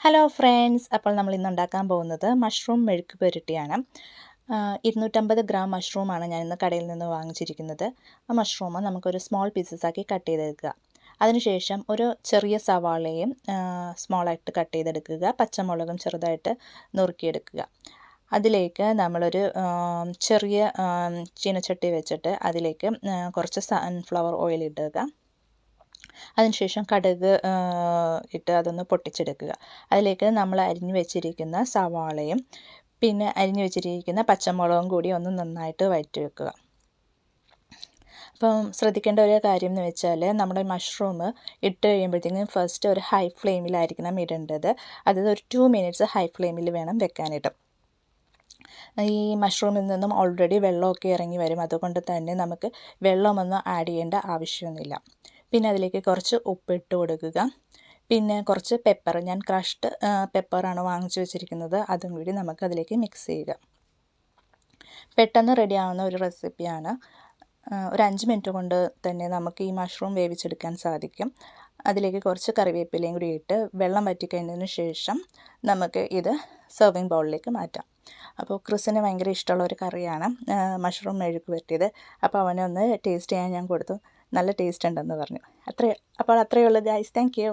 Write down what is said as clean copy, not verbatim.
Hello friends, അപ്പോൾ നമ്മൾ ഇന്ന് ഉണ്ടാക്കാൻ പോകുന്നത് മഷ്റൂം മെഴുക്ക് പുരട്ടിയാണ്. 250 ഗ്രാം മഷ്റൂമാണ് ഞാൻ ഇന്ന് കടയിൽ നിന്ന് വാങ്ങിച്ചിരിക്കുന്നത്. ആ മഷ്റൂം നമുക്കൊരു സ്മോൾ പീസസാക്കി കട്ട് ചെയ്തെടുക്കുക. അതിനുശേഷം ഒരു ചെറിയ സവാളയും സ്മോളായിട്ട് കട്ട് ചെയ്തെടുക്കുക. പച്ചമുളകും ചെറുതായിട്ട് നുറുക്കിയെടുക്കുക. അതിലേക്ക് നമ്മളൊരു ചെറിയ ചീനച്ചട്ടി വെച്ചിട്ട് അതിലേക്ക് കുറച്ച് സൺഫ്ലവർ ഓയിൽ ഇടുക. അതിനുശേഷം കടുക് ഇട്ട് അതൊന്ന് പൊട്ടിച്ചെടുക്കുക. അതിലേക്ക് നമ്മൾ അരിഞ്ഞു വെച്ചിരിക്കുന്ന സവാളയും പിന്നെ അരിഞ്ഞു വെച്ചിരിക്കുന്ന പച്ചമുളകും കൂടി ഒന്ന് നന്നായിട്ട് വഴറ്റി വെക്കുക. അപ്പം ശ്രദ്ധിക്കേണ്ട ഒരു കാര്യം എന്ന് വെച്ചാൽ നമ്മുടെ മഷ്റൂം ഇട്ട് കഴിയുമ്പോഴത്തേക്കും ഫസ്റ്റ് ഒരു ഹൈ ഫ്ലെയിമിലായിരിക്കണം ഇടേണ്ടത്. അതായത് ഒരു 2 മിനിറ്റ്സ് ഹൈ ഫ്ലെയിമിൽ വേണം വെക്കാനായിട്ട്. ഈ മഷ്റൂമിൽ നിന്നും ഓൾറെഡി വെള്ളമൊക്കെ ഇറങ്ങി വരും. അതുകൊണ്ട് തന്നെ നമുക്ക് വെള്ളമൊന്നും ആഡ് ചെയ്യേണ്ട ആവശ്യമൊന്നുമില്ല. പിന്നെ അതിലേക്ക് കുറച്ച് ഉപ്പിട്ട് കൊടുക്കുക. പിന്നെ കുറച്ച് പെപ്പർ, ഞാൻ ക്രഷ്ഡ് പെപ്പറാണ് വാങ്ങിച്ചു വെച്ചിരിക്കുന്നത്, അതും കൂടി നമുക്ക് അതിലേക്ക് മിക്സ് ചെയ്യുക. പെട്ടെന്ന് റെഡിയാവുന്ന ഒരു റെസിപ്പിയാണ്. ഒരു 5 മിനിറ്റ് കൊണ്ട് തന്നെ നമുക്ക് ഈ മഷ്റൂം വേവിച്ചെടുക്കാൻ സാധിക്കും. അതിലേക്ക് കുറച്ച് കറിവേപ്പിലയും കൂടി ഇട്ട് വെള്ളം വറ്റിക്കഴിഞ്ഞതിന് ശേഷം നമുക്ക് ഇത് സെർവിങ് ബൗളിലേക്ക് മാറ്റാം. അപ്പോൾ ക്രിസിന് ഭയങ്കര ഇഷ്ടമുള്ള ഒരു കറിയാണ് മഷ്റൂം മെഴുക്ക് പുരട്ടിയത്. അപ്പോൾ അവനെ ഒന്ന് ടേസ്റ്റ് ചെയ്യാൻ ഞാൻ കൊടുത്തു. നല്ല ടേസ്റ്റ് ഉണ്ടെന്ന് പറഞ്ഞു. അപ്പോൾ അത്രയേ ഉള്ളൂ ഗൈസ്. Thank you.